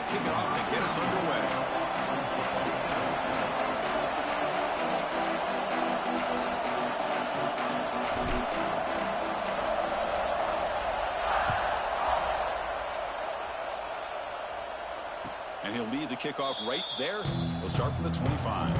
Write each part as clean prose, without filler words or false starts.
kick it off to get us underway. And he'll lead the kickoff right there. He'll start from the 25.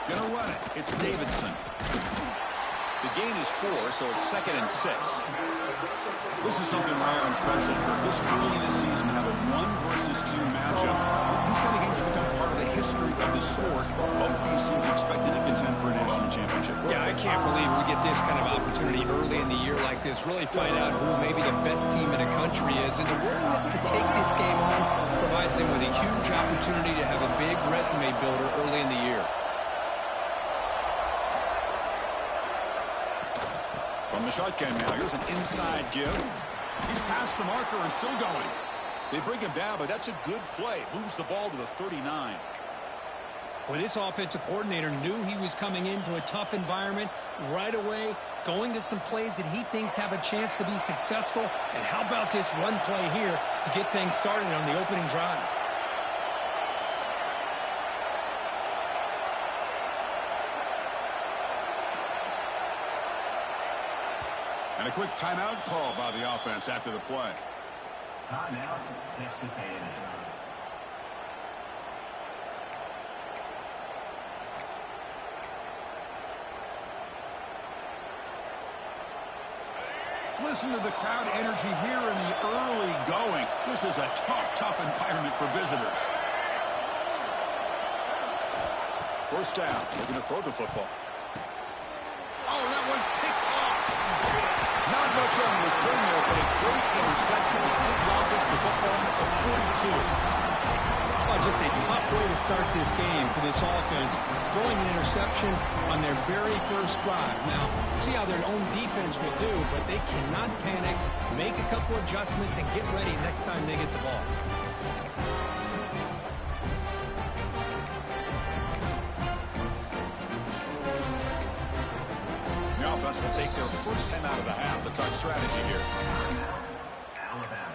Gonna run it. It's Davidson. The gain is 4, so it's 2nd and 6. This is something rare and special. This early in the season, have a 1 versus 2 matchup. These kind of games have become part of the history of the sport. Both these teams expected to contend for a national championship. Yeah, I can't believe we get this kind of opportunity early in the year like this. Really find out who maybe the best team in the country is. And the willingness to take this game on provides them with a huge opportunity to have a big resume builder early in the year. From the shotgun now, here's an inside give. He's past the marker and still going. They bring him down, but that's a good play. Moves the ball to the 39. Well, this offensive coordinator knew he was coming into a tough environment right away, going to some plays that he thinks have a chance to be successful. And how about this run play here to get things started on the opening drive? And a quick timeout call by the offense after the play. Timeout, Texas A&M. Listen to the crowd energy here in the early going. This is a tough environment for visitors. First down, looking to throw the football. Oh, that one's picked off. Not much on the return there, but a great interception to get the offense the football at the 42. Oh, just a tough way to start this game for this offense, throwing an interception on their very first drive. Now, see how their own defense will do, but they cannot panic, make a couple adjustments, and get ready next time they get the ball. The offense will take their first 10 out of the half. The touch strategy here. Alabama.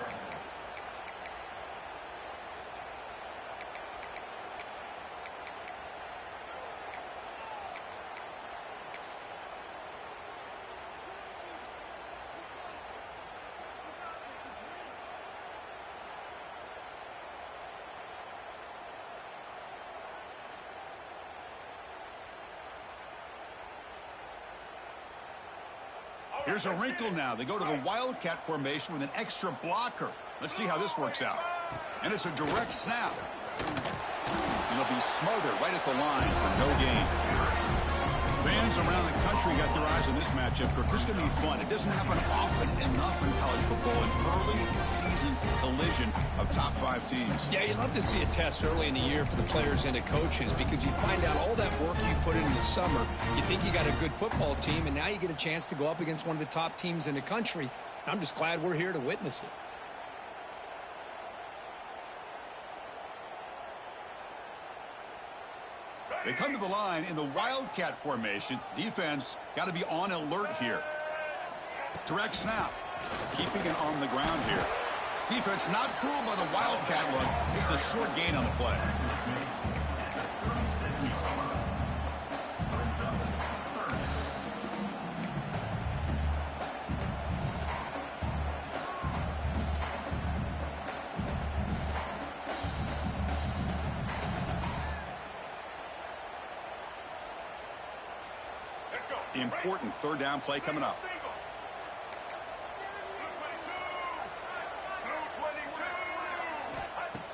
Here's a wrinkle now. They go to the Wildcat formation with an extra blocker. Let's see how this works out. And it's a direct snap. And it'll be smothered right at the line for no gain. Fans around the country got their eyes on this matchup. This is going to be fun. It doesn't happen often enough in college football. An early season collision of top 5 teams. Yeah, you love to see a test early in the year for the players and the coaches because you find out all that work you put in the summer. You think you got a good football team, and now you get a chance to go up against one of the top teams in the country. I'm just glad we're here to witness it. They come to the line in the Wildcat formation. Defense got to be on alert here. Direct snap. Keeping it on the ground here. Defense not fooled by the Wildcat look. Just a short gain on the play. Important third down play coming up.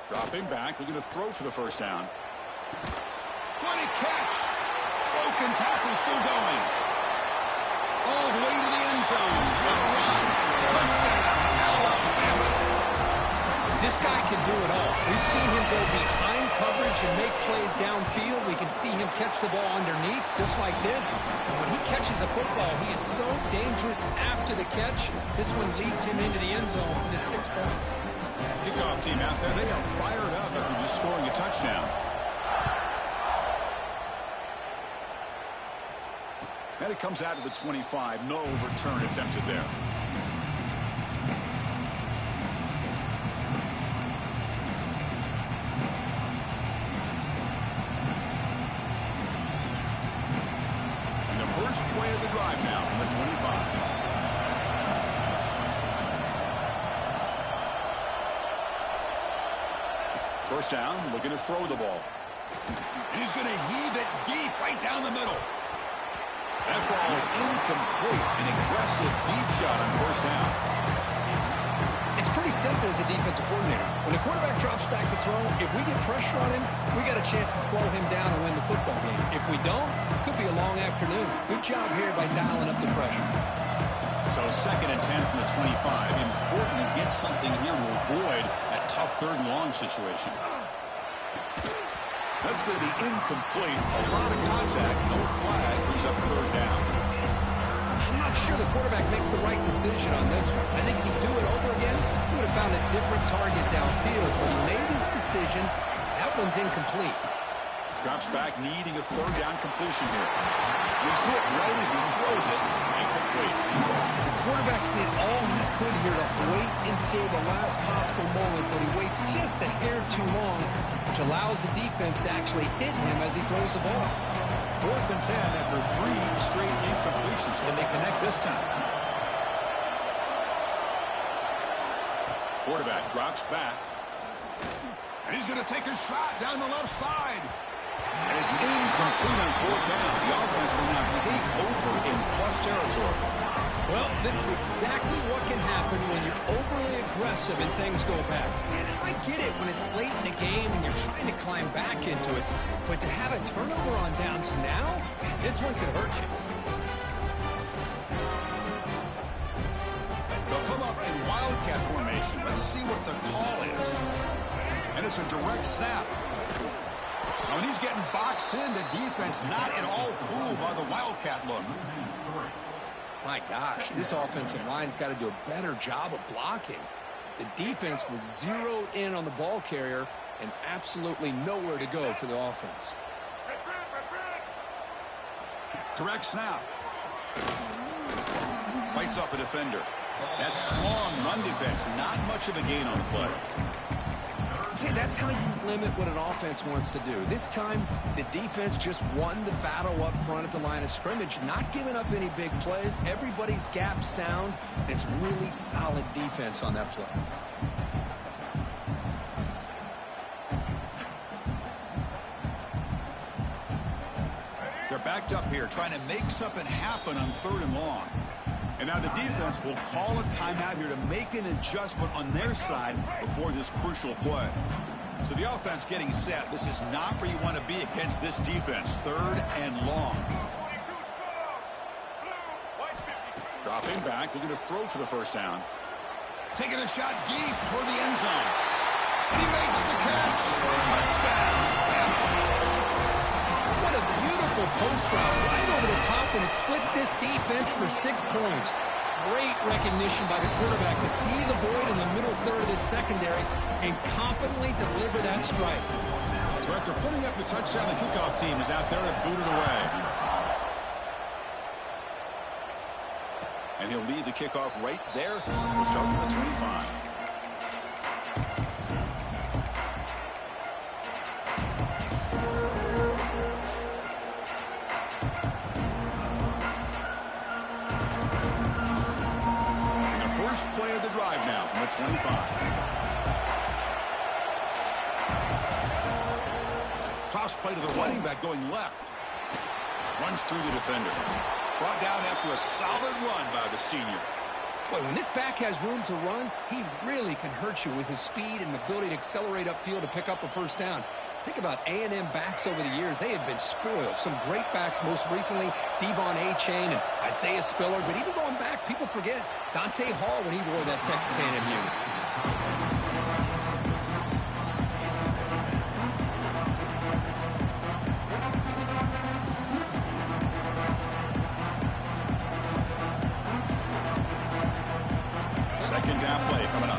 Dropping back, looking to throw for the first down. What a catch! Broken tackle, still going. All the way to the end zone. What a run! Touchdown, Alabama! This guy can do it all. We've seen him go behind coverage and make plays downfield. We can see him catch the ball underneath, just like this. And when he catches a football, he is so dangerous after the catch. This one leads him into the end zone for the 6 points. Kickoff team out there, they are fired up after just scoring a touchdown. And it comes out to the 25. No return attempted there. And the first play of the drive now from the 25. First down, looking to throw the ball. And he's going to heave it deep right down the middle. That ball is incomplete. An aggressive deep shot on first down. It's pretty simple as a defensive coordinator. When the quarterback drops back to throw, if we get pressure on him, we got a chance to slow him down and win the football game. If we don't, it could be a long afternoon. Good job here by dialing up the pressure. So 2nd and 10 from the 25. Important to get something here to avoid that tough 3rd and long situation. That's going to be incomplete. A lot of contact. No flag. Brings up 3rd down. I'm not sure the quarterback makes the right decision on this one. I think if he'd do it over again, he would have found a different target downfield. But he made his decision. That one's incomplete. Drops back, needing a 3rd down completion here. He's hit right as he throws it. Incomplete. The quarterback did all he could here to wait until the last possible moment, but he waits just a hair too long, which allows the defense to actually hit him as he throws the ball. 4th and 10 after 3 straight incompletions. Can they connect this time? Quarterback drops back. And he's going to take a shot down the left side. And it's incomplete on 4th down. The offense will now take over in plus territory. Well, this is exactly what can happen when you're overly aggressive and things go bad. And I get it when it's late in the game and you're trying to climb back into it. But to have a turnover on downs now, this one could hurt you. They'll come up in wildcat formation. Let's see what the call is. And it's a direct snap. Now, when he's getting boxed in, the defense not at all fooled by the wildcat look. My gosh, this offensive line's got to do a better job of blocking. The defense was zeroed in on the ball carrier and absolutely nowhere to go for the offense. Direct snap. Fights off a defender. That strong run defense, not much of a gain on the play. See, that's how you limit what an offense wants to do. This time, the defense just won the battle up front at the line of scrimmage, not giving up any big plays. Everybody's gap sound. It's really solid defense on that play. They're backed up here, trying to make something happen on 3rd and long. And now the defense will call a timeout here to make an adjustment on their side before this crucial play. So the offense getting set. This is not where you want to be against this defense. 3rd and long. Dropping back, looking to throw for the first down. Taking a shot deep toward the end zone. And he makes the catch. Touchdown. What a beautiful post route right over the top, and it splits this defense for 6 points. Great recognition by the quarterback to see the void in the middle third of this secondary and confidently deliver that strike. So after putting up the touchdown, the kickoff team is out there to boot it away. And he'll lead the kickoff right there. We'll start with the 25. Play of the drive now from the 25. Toss play to the running back going left. Runs through the defender. Brought down after a solid run by the senior. Boy, when this back has room to run, he really can hurt you with his speed and ability to accelerate upfield to pick up a first down. Think about A&M backs over the years. They have been spoiled. Some great backs, most recently Devon A-Chain and Isaiah Spiller. But even going back, people forget Dante Hall when he wore that Texas A&M unit. Second down play coming up.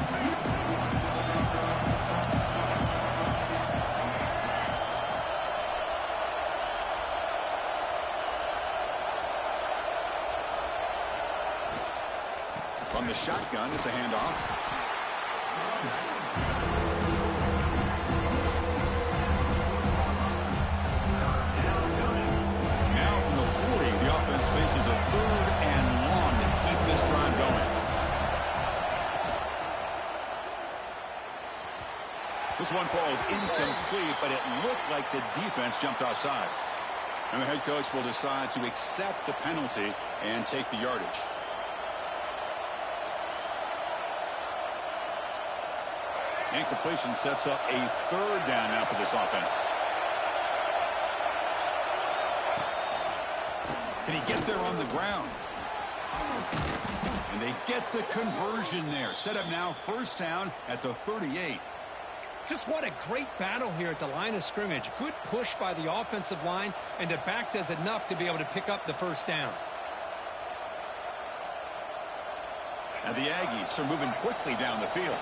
From the shotgun, it's a handoff. Now from the 40, the offense faces a 3rd and long to keep this drive going. This one falls incomplete, but it looked like the defense jumped off sides. And the head coach will decide to accept the penalty and take the yardage. Incompletion sets up a 3rd down now for this offense. Can he get there on the ground? And they get the conversion there. Set up now 1st down at the 38. Just what a great battle here at the line of scrimmage. Good push by the offensive line, and the back does enough to be able to pick up the 1st down. And the Aggies are moving quickly down the field.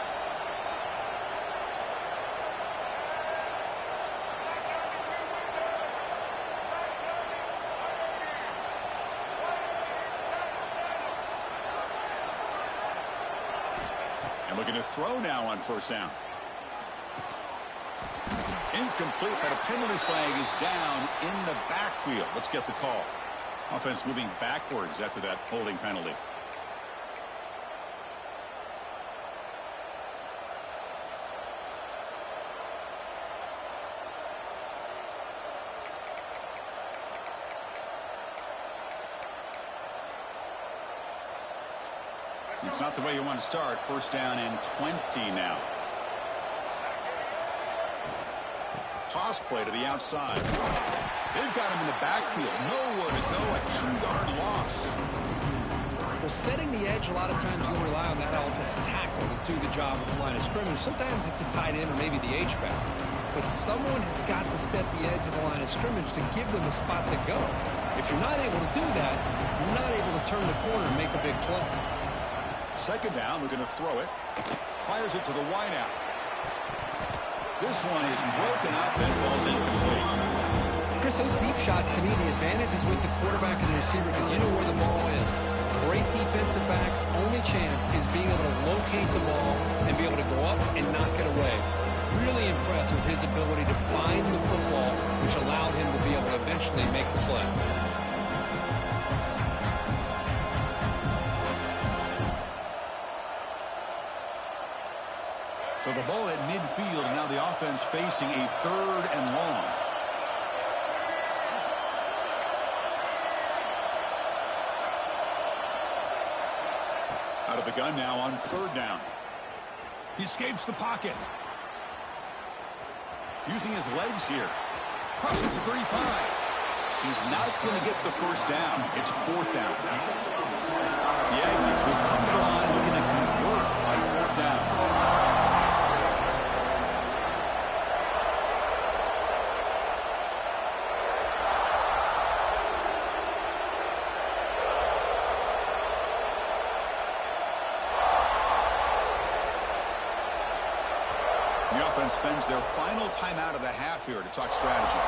And looking to throw now on 1st down. Incomplete, but a penalty flag is down in the backfield. Let's get the call. Offense moving backwards after that holding penalty. It's not the way you want to start. 1st down and 20 now. Toss play to the outside. They've got him in the backfield. Nowhere to go. A 2-yard loss. Well, setting the edge, a lot of times you'll rely on that offensive tackle to do the job at the line of scrimmage. Sometimes it's a tight end or maybe the H-back. But someone has got to set the edge of the line of scrimmage to give them a spot to go. If you're not able to do that, you're not able to turn the corner and make a big play. 2nd down, we're going to throw it. Fires it to the wideout. This one is broken up and falls incomplete. Chris, those deep shots, to me, the advantage is with the quarterback and the receiver because you know where the ball is. Great defensive backs, only chance is being able to locate the ball and be able to go up and knock it away. Really impressed with his ability to find the football, which allowed him to be able to eventually make the play. So the ball at midfield, and now the offense facing a 3rd and long. Out of the gun now on 3rd down. He escapes the pocket. Using his legs here. Crosses the 35. He's not going to get the 1st down. It's 4th down. The Aggies will come to the line looking to convert on 4th down. The offense spends their final timeout of the half here to talk strategy.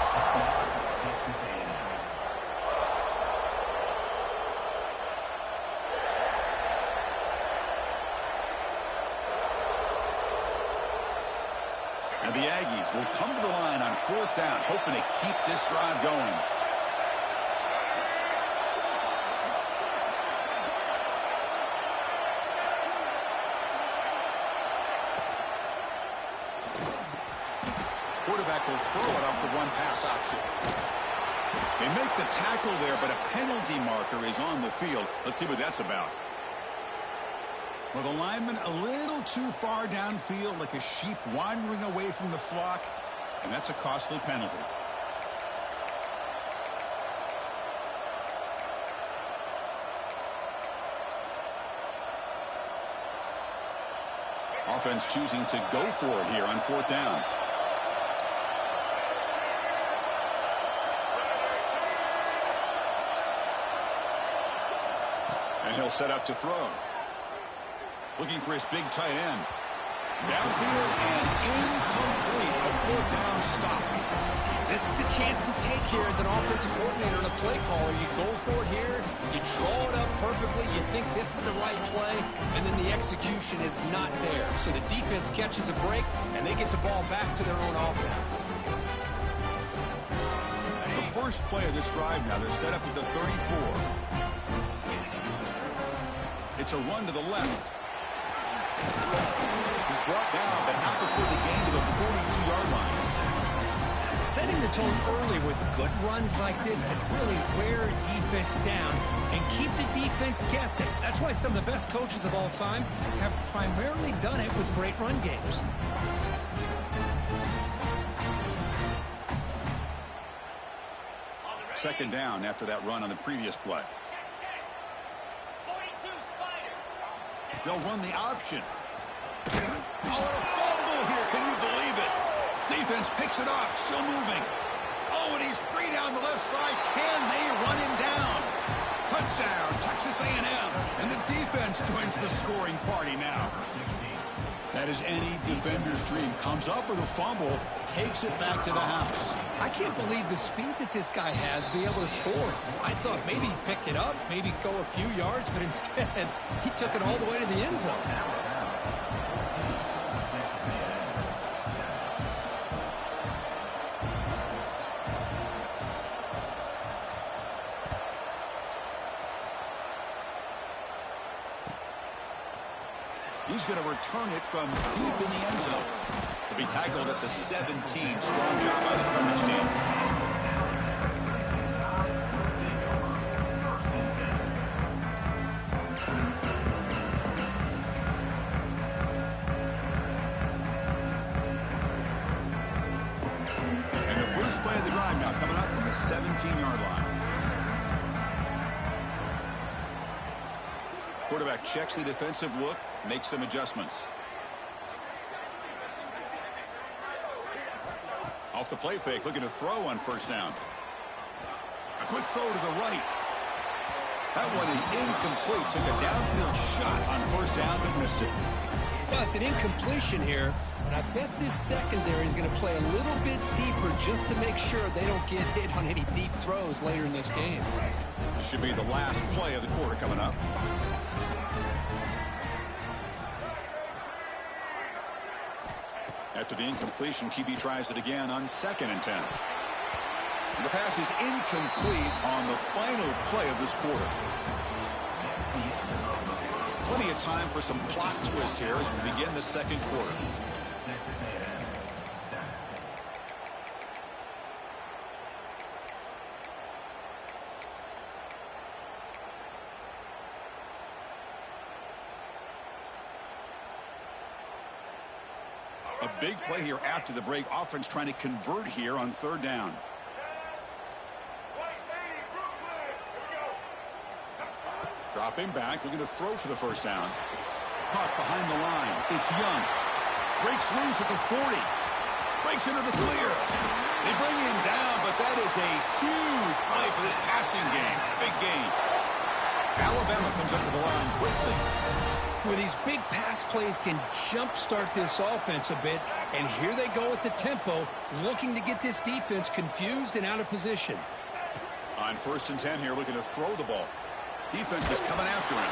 And the Aggies will come to the line on 4th down, hoping to keep this drive going. Quarterback will throw it off the one-pass option. They make the tackle there, but a penalty marker is on the field. Let's see what that's about. Well, the lineman a little too far downfield, like a sheep wandering away from the flock, and that's a costly penalty. Offense choosing to go for it here on 4th down. And he'll set up to throw. Looking for his big tight end. Downfield and incomplete. A fourth down stop. This is the chance you take here as an offensive coordinator and a play caller. You go for it here. You draw it up perfectly. You think this is the right play, and then the execution is not there. So the defense catches a break, and they get the ball back to their own offense. The first play of this drive now, they're set up at the 34. It's a run to the left. He's brought down, but not before the gain to the 42-yard line. Setting the tone early with good runs like this can really wear defense down and keep the defense guessing. That's why some of the best coaches of all time have primarily done it with great run games. Second down after that run on the previous play. They'll run the option. Oh, and a fumble here. Can you believe it? Defense picks it up, still moving. Oh, and he's free down the left side. Can they run him down? Touchdown, Texas A&M. And the defense joins the scoring party now. That is any defender's dream. Comes up with a fumble, takes it back to the house. I can't believe the speed that this guy has to be able to score. I thought maybe he'd pick it up, maybe go a few yards, but instead he took it all the way to the end zone. He's going to return it from deep in the end zone. He'll be tackled at the 17. Strong job by the coverage team. And the first play of the drive now coming up from the 17-yard line. Quarterback checks the defensive look, makes some adjustments. Off the play fake, looking to throw on first down. A quick throw to the right. That one is incomplete. Took a downfield shot on first down, but missed it. Well, it's an incompletion here, and I bet this secondary is going to play a little bit deeper just to make sure they don't get hit on any deep throws later in this game. This should be the last play of the quarter coming up. After the incompletion, QB tries it again on 2nd and 10. The pass is incomplete on the final play of this quarter. Plenty of time for some plot twists here as we begin the second quarter. A big play here after the break. Offense trying to convert here on third down. Dropping back, looking to throw for the first down. Caught behind the line. It's Young. Breaks loose at the 40. Breaks into the clear. They bring him down, but that is a huge play for this passing game. Big gain. Alabama comes up to the line quickly. Where these big pass plays can jumpstart this offense a bit, and here they go with the tempo, looking to get this defense confused and out of position. On 1st and 10 here, looking to throw the ball. Defense is coming after him.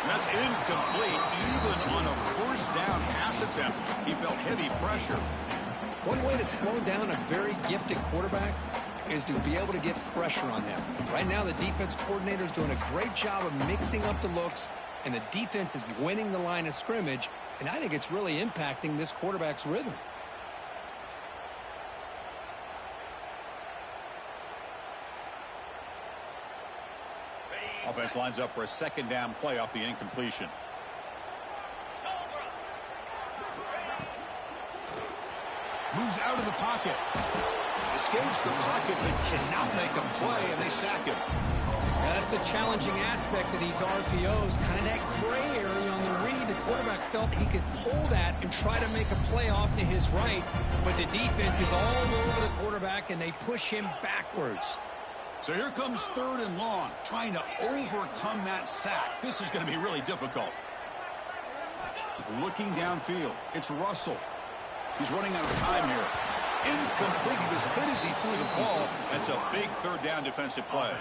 That's incomplete, even on a first down pass attempt. He felt heavy pressure. One way to slow down a very gifted quarterback is to be able to get pressure on him. Right now, the defense coordinator is doing a great job of mixing up the looks, and the defense is winning the line of scrimmage, and I think it's really impacting this quarterback's rhythm. Offense lines up for a second down play off the incompletion. Moves out of the pocket. Escapes the pocket, but cannot make a play, and they sack him. Now, that's the challenging aspect of these RPOs, kind of that gray area on the read. The quarterback felt he could pull that and try to make a play off to his right, but the defense is all over the quarterback, and they push him backwards. So here comes 3rd and long, trying to overcome that sack. This is going to be really difficult. Looking downfield. It's Russell. He's running out of time here. Incomplete. He was hit as he threw the ball. That's a big third down defensive play.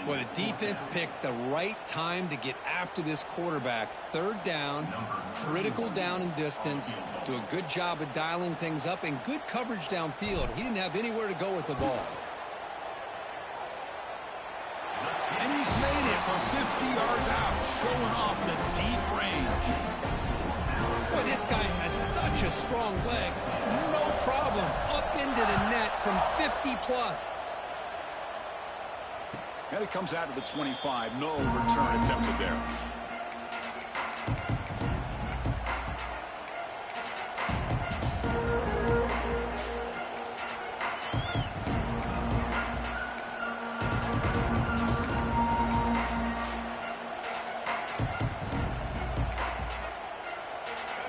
Well, the defense picks the right time to get after this quarterback. Third down, critical down and distance. Do a good job of dialing things up and good coverage downfield. He didn't have anywhere to go with the ball. And he's made it from 50 yards out, showing off the deep range. Boy, this guy has such a strong leg. No problem. Up into the net from 50 plus. And it comes out of the 25. No return attempted there.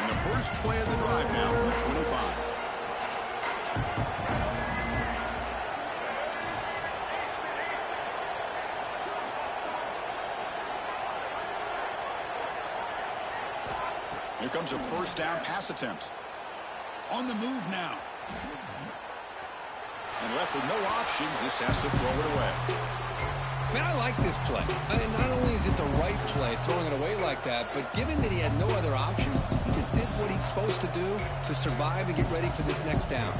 And the first play of the drive now from the 25. Here comes a first down pass attempt. On the move now. And left with no option, just has to throw it away. Man, I like this play. Not only is it the right play, throwing it away like that, but given that he had no other option, he just did what he's supposed to do to survive and get ready for this next down.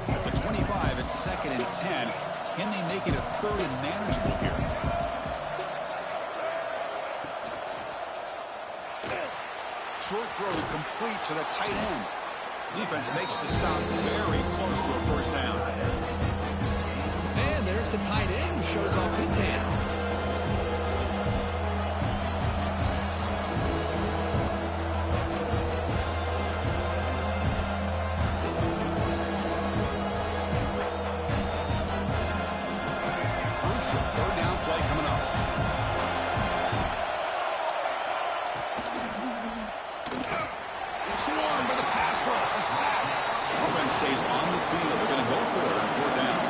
At the 25, it's 2nd and 10. Can they make it a third and manageable here? Short throw complete to the tight end. Defense makes the stop very close to a first down. And there's the tight end who shows off his hands. Third down play coming up. Swarmed by the pass rush. A sack. Offense stays on the field. They're going to go for it on 4th down.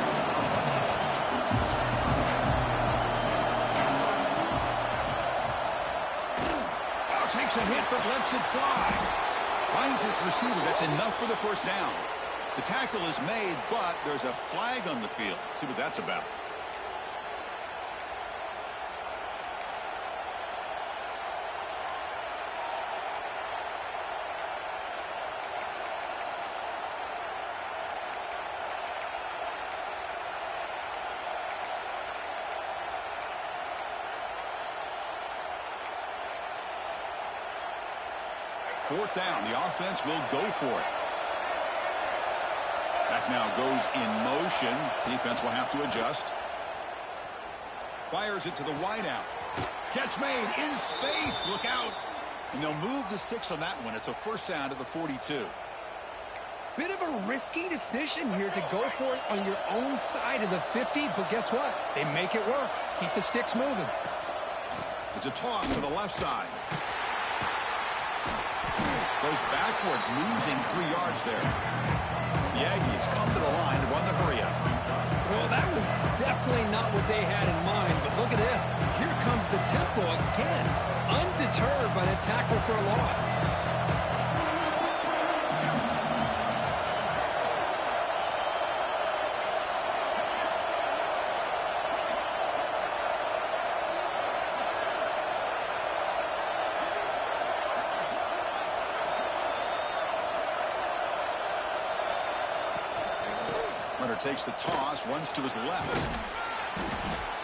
Now takes a hit but lets it fly. Finds his receiver. That's enough for the first down. The tackle is made, but there's a flag on the field. See what that's about. Fourth down. The offense will go for it. Back now goes in motion. Defense will have to adjust. Fires it to the wideout. Catch made in space. Look out. And they'll move the 6 on that one. It's a first down to the 42. Bit of a risky decision here to go for it on your own side of the 50, but guess what? They make it work. Keep the sticks moving. It's a toss to the left side. Goes backwards, losing 3 yards there. The Aggies come to the line to run the hurry-up. Well, that was definitely not what they had in mind, but look at this. Here comes the tempo again, undeterred by the tackle for a loss. Runner takes the toss, runs to his left.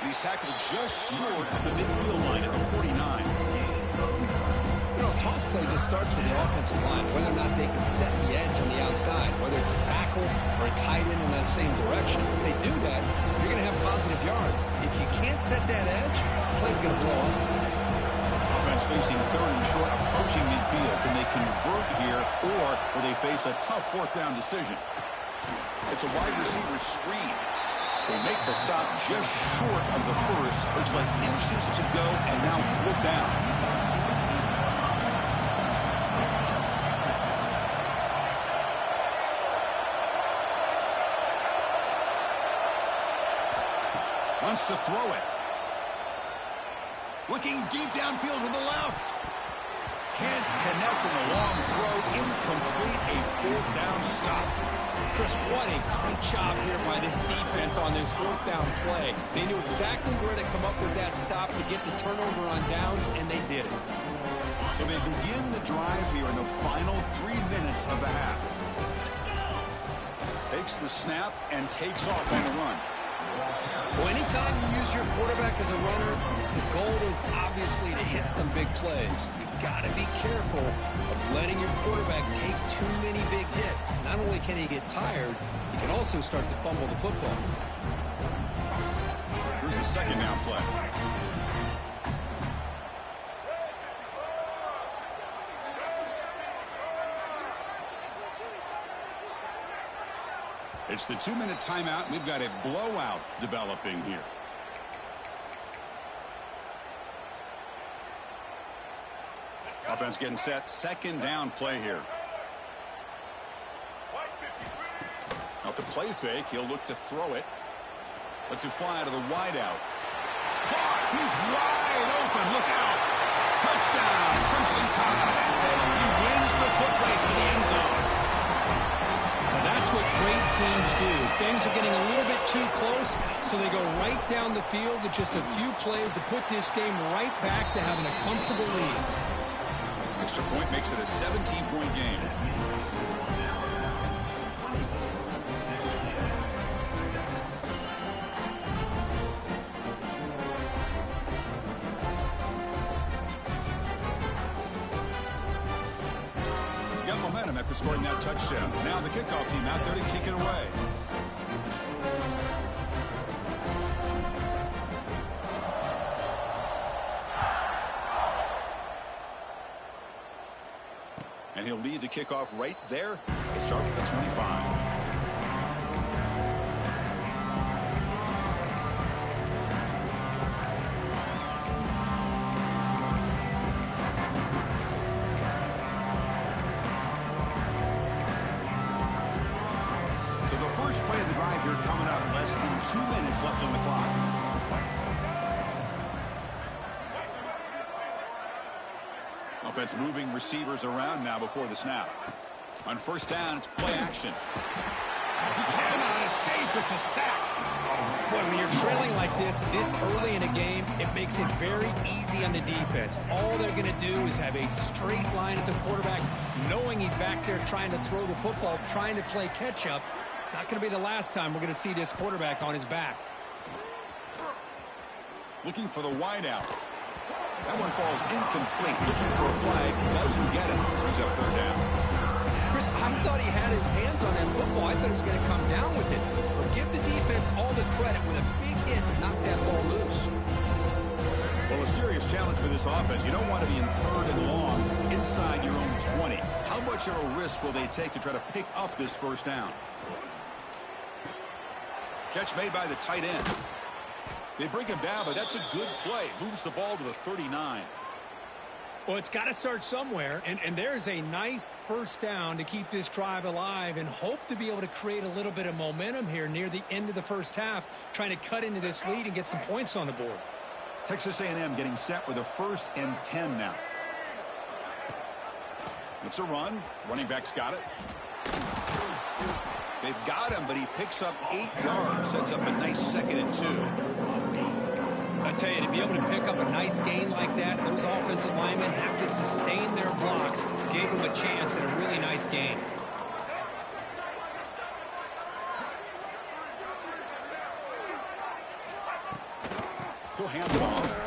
And he's tackled just short of the midfield line at the 49. You know, a toss play just starts with the offensive line, whether or not they can set the edge on the outside, whether it's a tackle or a tight end in that same direction. If they do that, you're going to have positive yards. If you can't set that edge, the play's going to blow up. Offense facing 3rd and short, approaching midfield. Can they convert here, or will they face a tough 4th down decision? It's a wide receiver screen. They make the stop just short of the first. Looks like inches to go, and now 4th down. Wants to throw it. Looking deep downfield to the left. Can't connect in the long throw. Incomplete. A fourth down stop. Chris, what a great job here by this defense on this fourth down play. They knew exactly where to come up with that stop to get the turnover on downs, and they did it. So they begin the drive here in the final 3 minutes of the half. Takes the snap and takes off on the run. Well, anytime you use your quarterback as a runner, the goal is obviously to hit some big plays. You've got to be careful of letting your quarterback take too many big hits. Not only can he get tired, he can also start to fumble the football. Here's the second down play. It's the 2-minute timeout. We've got a blowout developing here. Offense getting set. Second down play here. Off the play fake, he'll look to throw it. Lets it fly out of the wideout. Caught! He's wide open. Look out! Touchdown! Crimson Tide. He wins the foot race to the end zone. That's what great teams do. Things are getting a little bit too close, so they go right down the field with just a few plays to put this game right back to having a comfortable lead. Extra point makes it a 17-point game. Momentum after scoring that touchdown. Now the kickoff team out there to kick it away. And he'll lead the kickoff right there. Let's start with the 25. First play of the drive here coming up. Less than 2 minutes left on the clock. Offense moving receivers around now before the snap. On first down, it's play action. He cannot escape. It's a sack. Boy, when you're trailing like this early in a game, it makes it very easy on the defense. All they're going to do is have a straight line at the quarterback, knowing he's back there trying to throw the football, trying to play catch-up. It's not going to be the last time we're going to see this quarterback on his back. Looking for the wideout. That one falls incomplete. Looking for a flag. Doesn't get it. Brings up third down. Chris, I thought he had his hands on that football. I thought he was going to come down with it. But give the defense all the credit with a big hit to knock that ball loose. Well, a serious challenge for this offense. You don't want to be in third and long inside your own 20. How much of a risk will they take to try to pick up this first down? Catch made by the tight end. They bring him down, but that's a good play. Moves the ball to the 39. Well, it's got to start somewhere, and there's a nice first down to keep this drive alive and hope to be able to create a little bit of momentum here near the end of the first half, trying to cut into this lead and get some points on the board. Texas A&M getting set with a 1st and 10 now. It's a run. Running back's got it. They've got him, but he picks up 8 yards. Sets up a nice 2nd and 2. I tell you, to be able to pick up a nice gain like that, those offensive linemen have to sustain their blocks. Gave him a chance at a really nice gain. He'll hand it off.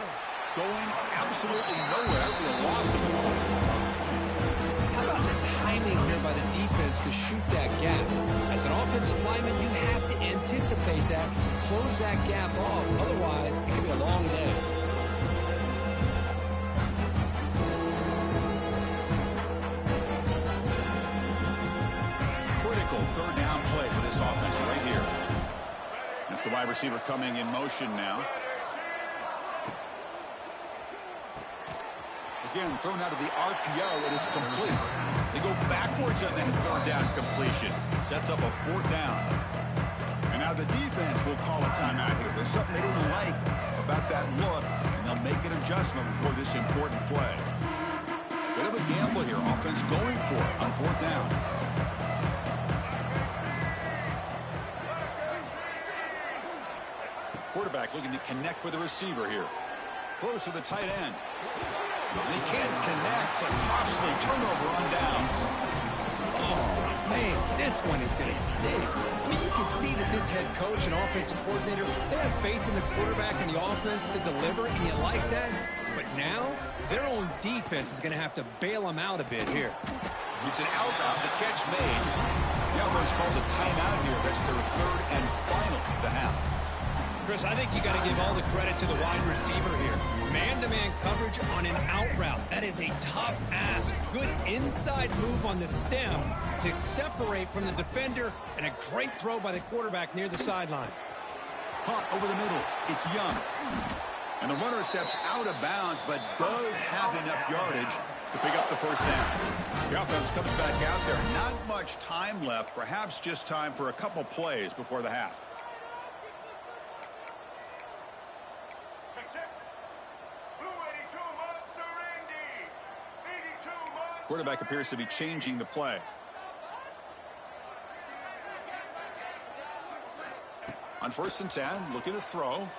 Going absolutely nowhere. It'll be a loss of the ball. How about the timing here by the defense to shoot that gap? As an offensive lineman, you have to anticipate that, close that gap off. Otherwise, it could be a long day. Critical third down play for this offense right here. That's the wide receiver coming in motion now. Again, thrown out of the RPO, and it's complete. They go backwards on that third down completion. Sets up a 4th down. And now the defense will call a timeout here. There's something they didn't like about that look, and they'll make an adjustment before this important play. Bit of a gamble here. Offense going for it on fourth down. Quarterback looking to connect with the receiver here. Throws to the tight end. They can't connect. A costly turnover on downs. Oh, man, this one is going to stay. I mean, you can see that this head coach and offensive coordinator, they have faith in the quarterback and the offense to deliver, and you like that. But now, their own defense is going to have to bail them out a bit here. It's an outbound. The catch made. The offense calls a timeout here. That's their third and final of the half. Chris, I think you got to give all the credit to the wide receiver here. Man-to-man coverage on an out route. That is a tough ask. Good inside move on the stem to separate from the defender, and a great throw by the quarterback near the sideline. Caught over the middle. It's Young. And the runner steps out of bounds, but does have enough yardage to pick up the first down. The offense comes back out there. Not much time left. Perhaps just time for a couple plays before the half. Quarterback appears to be changing the play. On 1st and 10, looking to throw.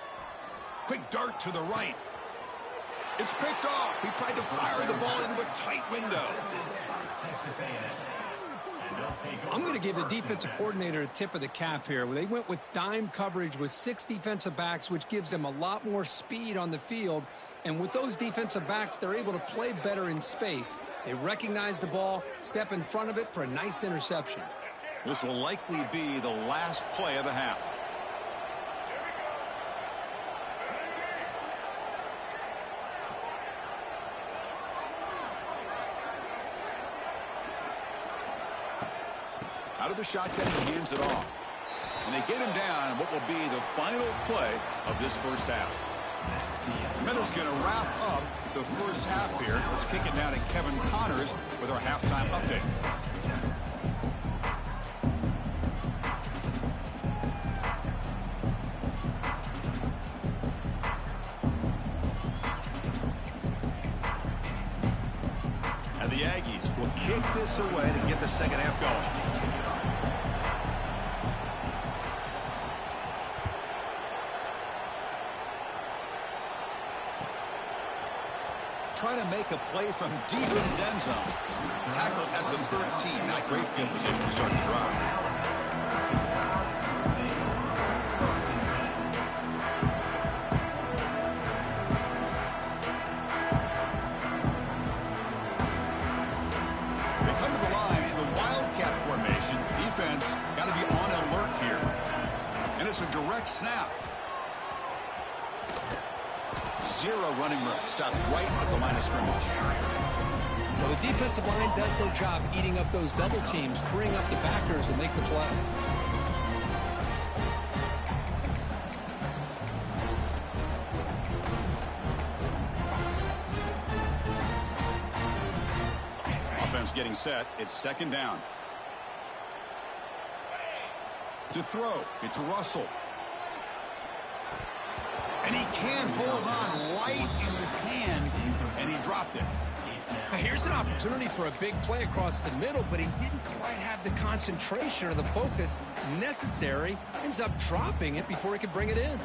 Quick dart to the right. It's picked off. He tried to fire the ball into a tight window. I'm going to give the defensive coordinator a tip of the cap here. They went with dime coverage with 6 defensive backs, which gives them a lot more speed on the field. And with those defensive backs, they're able to play better in space. They recognize the ball, step in front of it for a nice interception. This will likely be the last play of the half. Out of the shotgun, he hands it off. And they get him down what will be the final play of this first half. Meadow's going to wrap up the first half here. Let's kick it down to Kevin Connors with our halftime update. And the Aggies will kick this away to get the second half going. Trying to make a play from deep in his end zone. Tackled at the 13. Not great field position to start the drive. They come to the line in the Wildcat formation. Defense got to be on alert here. And it's a direct snap. Zero running room. Stopped right at the line of scrimmage. Well, the defensive line does their job eating up those double teams, freeing up the backers to make the play. Offense getting set. It's second down. To throw, it's Russell. And he can't hold on, light in his hands, and he dropped it. Now here's an opportunity for a big play across the middle, but he didn't quite have the concentration or the focus necessary. Ends up dropping it before he could bring it in.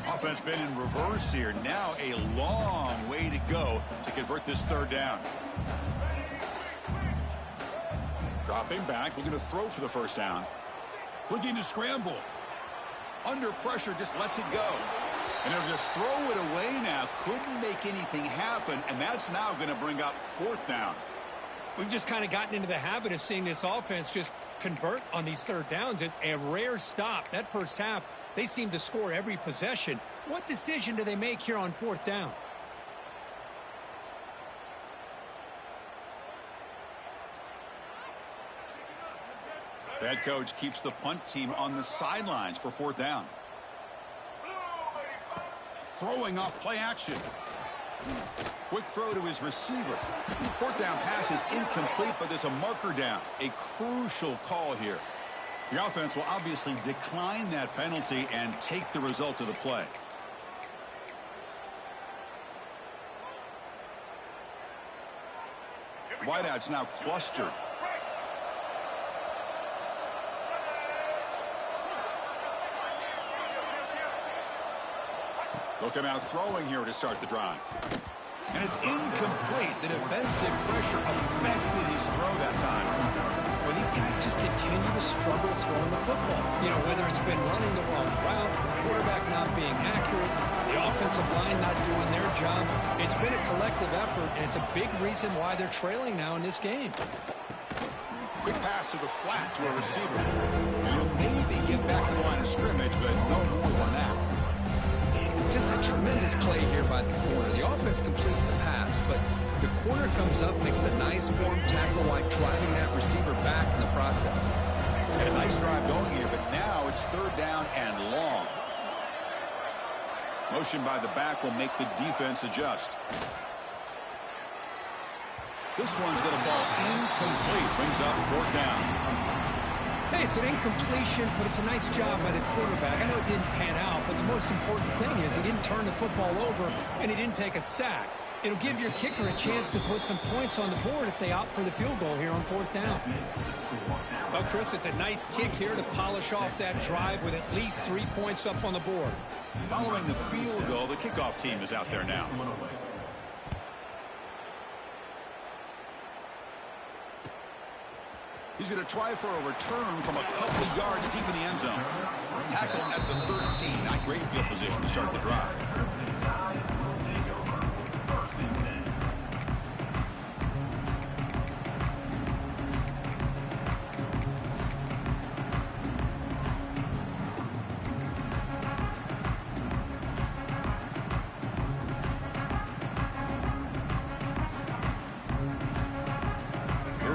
Offense been in reverse here. Now a long way to go to convert this third down. Dropping back, looking to throw for the first down. Looking to scramble. Under pressure, just lets it go. And they'll just throw it away now. Couldn't make anything happen, and that's now going to bring up fourth down. We've just kind of gotten into the habit of seeing this offense just convert on these third downs. It's a rare stop. That first half, they seem to score every possession. What decision do they make here on fourth down? The head coach keeps the punt team on the sidelines for fourth down. Throwing off play action. Quick throw to his receiver. Fourth down pass is incomplete, but there's a marker down. A crucial call here. The offense will obviously decline that penalty and take the result of the play. Wideouts now clustered. They'll come out throwing here to start the drive. And it's incomplete. The defensive pressure affected his throw that time. Well, these guys just continue to struggle throwing the football. You know, whether it's been running the wrong route, the quarterback not being accurate, the offensive line not doing their job. It's been a collective effort, and it's a big reason why they're trailing now in this game. Quick pass to the flat to a receiver. He'll maybe get back to the line of scrimmage, but no more than that. Just a tremendous play here by the corner. The offense completes the pass, but the corner comes up, makes a nice form tackle while driving that receiver back in the process. And a nice drive going here, but now it's third down and long. Motion by the back will make the defense adjust. This one's going to fall incomplete. Brings up fourth down. Hey, it's an incompletion, but it's a nice job by the quarterback. I know it didn't pan out, but the most important thing is he didn't turn the football over, and he didn't take a sack. It'll give your kicker a chance to put some points on the board if they opt for the field goal here on fourth down. Well, Chris, it's a nice kick here to polish off that drive with at least 3 points up on the board. Following the field goal, the kickoff team is out there now. He's going to try for a return from a couple of yards deep in the end zone. Tackle at the 13. Not great field position to start the drive.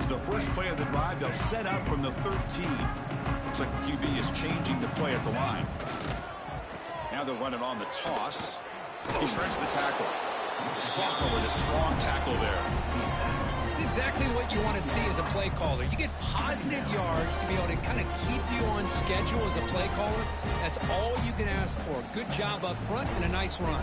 The first play of the drive, they'll set up from the 13. Looks like the QB is changing the play at the line. Now they'll run it on the toss. He shreds the tackle. The sophomore with a strong tackle there. It's exactly what you want to see as a play caller. You get positive yards to be able to kind of keep you on schedule as a play caller. That's all you can ask for. Good job up front and a nice run.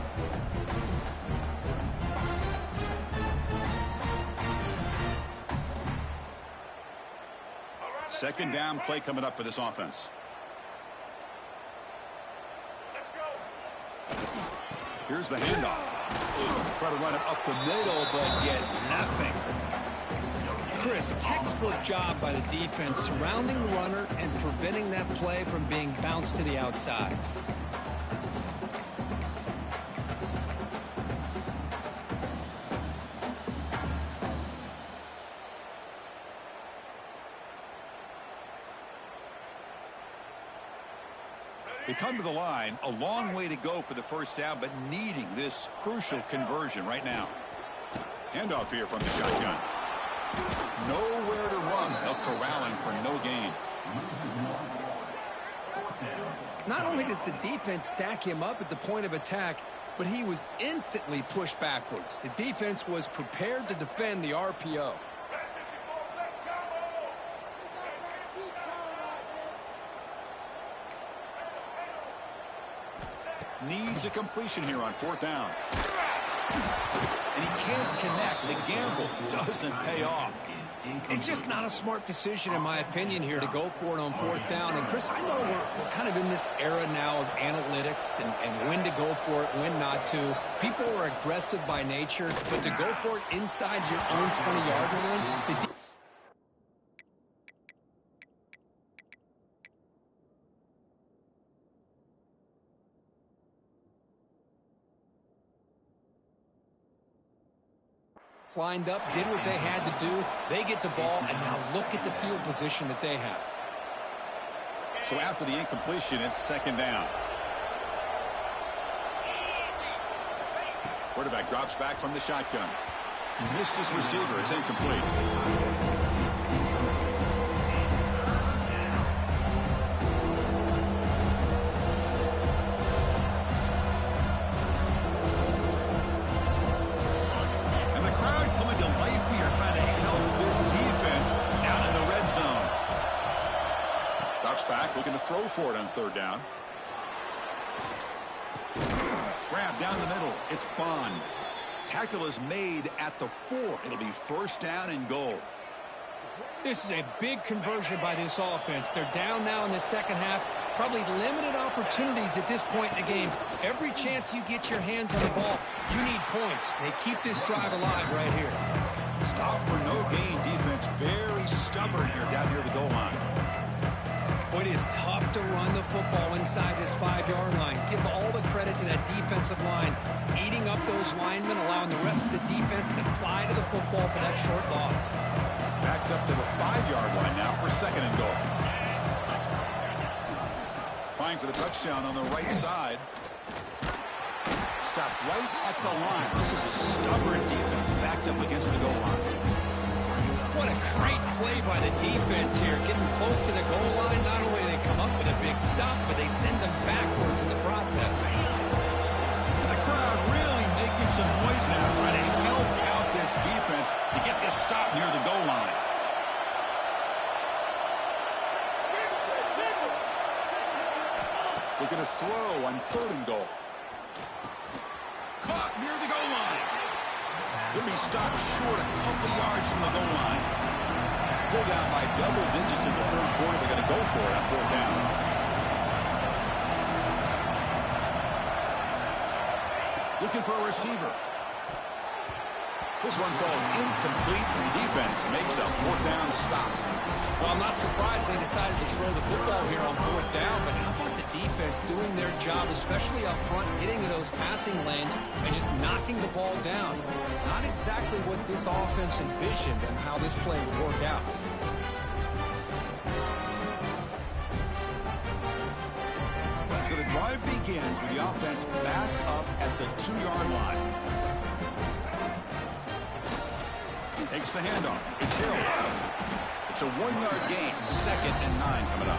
Second down play coming up for this offense. Here's the handoff. Try to run it up the middle, but get nothing. Chris, textbook job by the defense surrounding the runner and preventing that play from being bounced to the outside. They come to the line, a long way to go for the first down, but needing this crucial conversion right now. Handoff here from the shotgun. Nowhere to run. They'll corral him for no gain. Not only does the defense stack him up at the point of attack, but he was instantly pushed backwards. The defense was prepared to defend the RPO. Needs a completion here on fourth down. And he can't connect. The gamble doesn't pay off. It's just not a smart decision, in my opinion, here to go for it on fourth down. And, Chris, I know we're kind of in this era now of analytics and when to go for it, when not to. People are aggressive by nature, but to go for it inside your own 20-yard line, lined up, did what they had to do. They get the ball, and now look at the field position that they have. So after the incompletion, it's second down. Quarterback drops back from the shotgun. Missed his receiver. It's incomplete. Looking to throw for it on third down. Grab down the middle. It's Bond. Tackle is made at the 4. It'll be first down and goal. This is a big conversion by this offense. They're down now in the second half. Probably limited opportunities at this point in the game. Every chance you get your hands on the ball, you need points. They keep this drive alive right here. Stop for no gain defense. Very stubborn here down near the goal line. Boy, it is tough to run the football inside this 5-yard line. Give all the credit to that defensive line, eating up those linemen, allowing the rest of the defense to fly to the football for that short loss. Backed up to the 5-yard line now for second and goal. Trying for the touchdown on the right side. Stopped right at the line. This is a stubborn defense backed up against the goal line. What a great play by the defense here. Getting close to the goal line, not only do they come up with a big stop, but they send them backwards in the process. The crowd really making some noise now, trying to help out this defense to get this stop near the goal line. Looking to throw on third and goal. Caught near the goal line. He'll be stopped short a couple yards from the goal line. Still down by double digits in the third quarter. They're going to go for it on fourth down. Looking for a receiver. This one falls incomplete, and the defense makes a fourth down stop. Well, I'm not surprised they decided to throw the football here on fourth down, but how about the defense doing their job, especially up front, getting to those passing lanes and just knocking the ball down? Not exactly what this offense envisioned and how this play would work out. So the drive begins with the offense backed up at the 2-yard line. Takes the handoff. It's Hill. It's a 1-yard gain. 2nd and 9 coming up.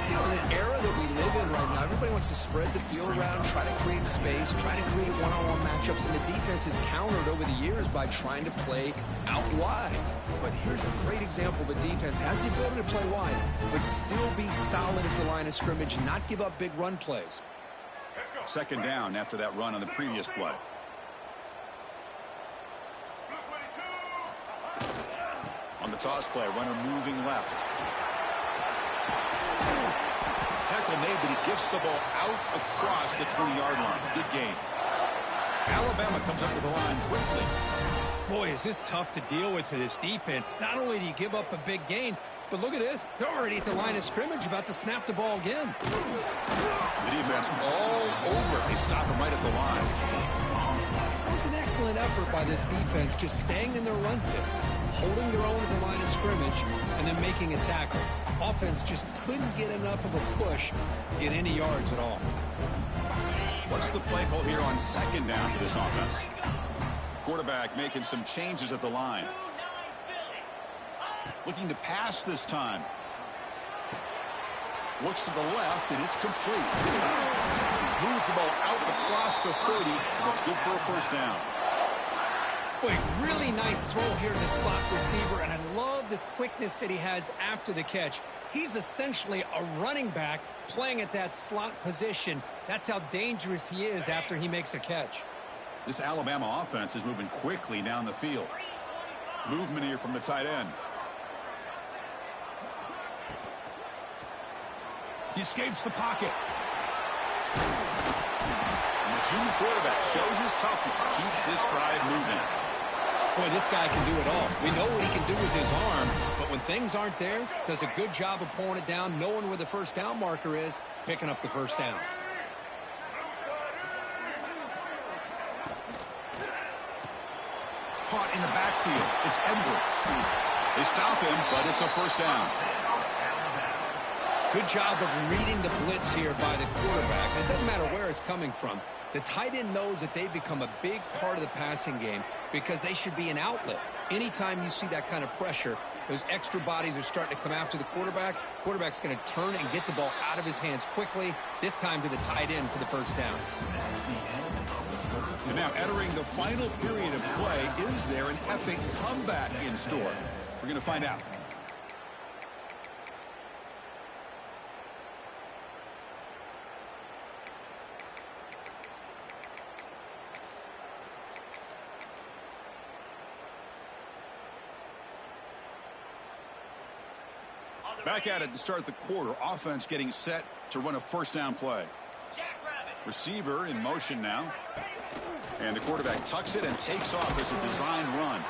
You know, in an era that we live in right now, everybody wants to spread the field around, try to create space, try to create one-on-one matchups, and the defense is countered over the years by trying to play out wide. But here's a great example of a defense has the ability to play wide, but still be solid at the line of scrimmage and not give up big run plays. 2nd down after that run on the previous play. On the toss play, runner moving left. Tackle made, but he gets the ball out across the 20-yard line. Good gain. Alabama comes up with the line quickly. Boy, is this tough to deal with for this defense. Not only do you give up a big gain, but look at this. They're already at the line of scrimmage, about to snap the ball again. The defense all over. They stop him right at the line. It was an excellent effort by this defense, just staying in their run fits, holding their own at the line of scrimmage, and then making a tackle. Offense just couldn't get enough of a push to get any yards at all. What's the play call here on 2nd down for this offense? Quarterback making some changes at the line. Looking to pass this time. Looks to the left, and it's complete. Moves the ball out across the 30, and it's good for a first down. Boy, really nice throw here to the slot receiver, and I love the quickness that he has after the catch. He's essentially a running back playing at that slot position. That's how dangerous he is after he makes a catch. This Alabama offense is moving quickly down the field. Movement here from the tight end. He escapes the pocket. And the junior quarterback shows his toughness, keeps this drive moving. Boy, this guy can do it all. We know what he can do with his arm, but when things aren't there, does a good job of pulling it down, knowing where the first down marker is, picking up the first down. Caught in the backfield. It's Edwards. They stop him, but it's a first down. Good job of reading the blitz here by the quarterback. It doesn't matter where it's coming from. The tight end knows that they become a big part of the passing game because they should be an outlet. Anytime you see that kind of pressure, those extra bodies are starting to come after the quarterback. Quarterback's going to turn and get the ball out of his hands quickly, this time to the tight end for the first down. And now entering the final period of play, is there an epic comeback in store? We're going to find out. Back at it to start the quarter. Offense getting set to run a first down play. Receiver in motion now. And the quarterback tucks it and takes off as a design run.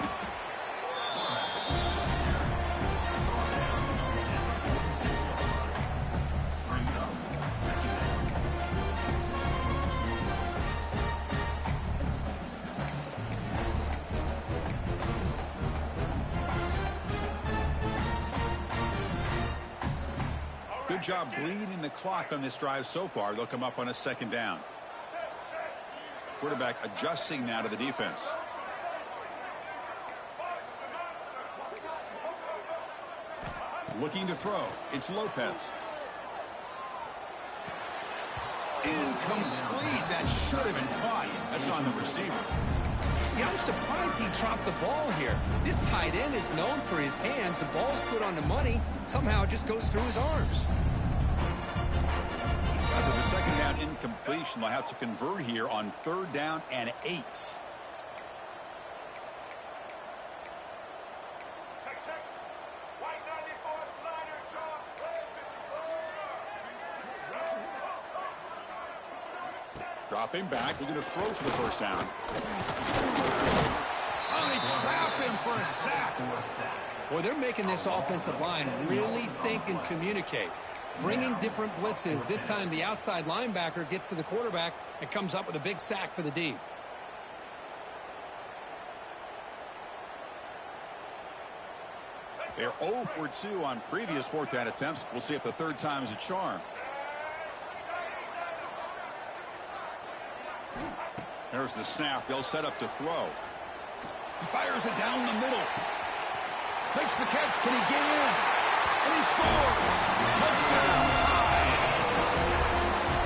Good job bleeding the clock on this drive so far. They'll come up on a second down. Quarterback adjusting now to the defense. Looking to throw. It's Lopez. Incomplete. That should have been caught. That's on the receiver. Yeah, I'm surprised he dropped the ball here. This tight end is known for his hands. The ball's put on the money. Somehow it just goes through his arms. After the second down incompletion, they'll have to convert here on 3rd down and 8. Dropping back, looking to throw for the first down. Oh, they trap him for a sack. Boy, they're making this offensive line really think and communicate. Bringing different blitzes. This time the outside linebacker gets to the quarterback and comes up with a big sack for the D. They're 0 for 2 on previous 4th down attempts. We'll see if the 3rd time is a charm. There's the snap. They'll set up to throw. He fires it down the middle. Makes the catch. Can he get in? And he scores. Touchdown. Tie.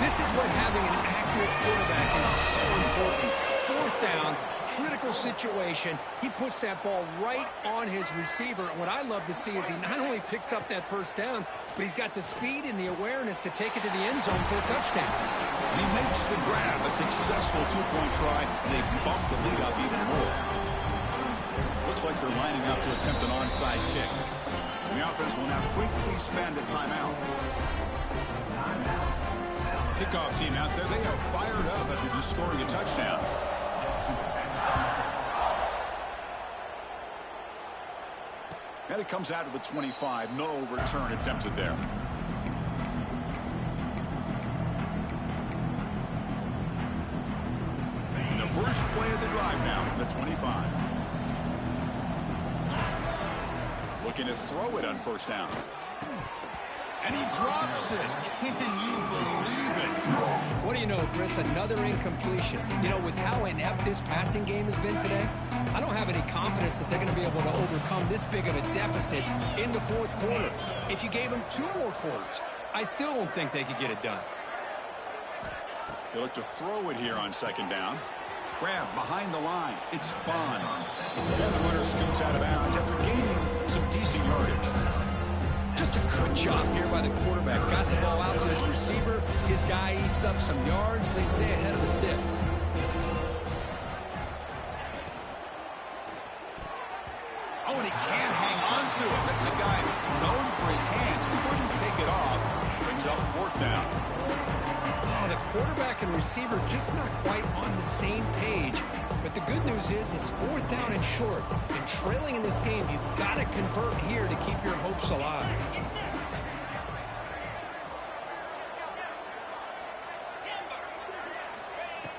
This is what having an accurate quarterback is so important. 4th down, critical situation. He puts that ball right on his receiver. And what I love to see is he not only picks up that first down, but he's got the speed and the awareness to take it to the end zone for the touchdown. He makes the grab. A successful 2-point try. They bump the lead up even more. Looks like they're lining up to attempt an onside kick. The offense will now quickly spend a timeout. Kickoff team out there. They are fired up after just scoring a touchdown. And it comes out to the 25. No return attempted there. And the first play of the drive now from the 25. Looking to throw it on first down. And he drops it. Can you believe it? What do you know, Chris? Another incompletion. You know, with how inept this passing game has been today, I don't have any confidence that they're going to be able to overcome this big of a deficit in the 4th quarter. If you gave them 2 more quarters, I still don't think they could get it done. They look to throw it here on 2nd down. Grab behind the line. It's Bond. And the runner scoots out of bounds after gaining some decent yardage. Just a good job here by the quarterback. Got the ball out to his receiver. His guy eats up some yards. They stay ahead of the sticks. Oh, and he can't hang on to it. That's a guy known for his hands. Couldn't pick it off. Brings up 4th down. Oh, the quarterback and receiver just not quite on the same page. But the good news is it's 4th down and short. And trailing in this game, you've got to convert here to keep your hopes alive.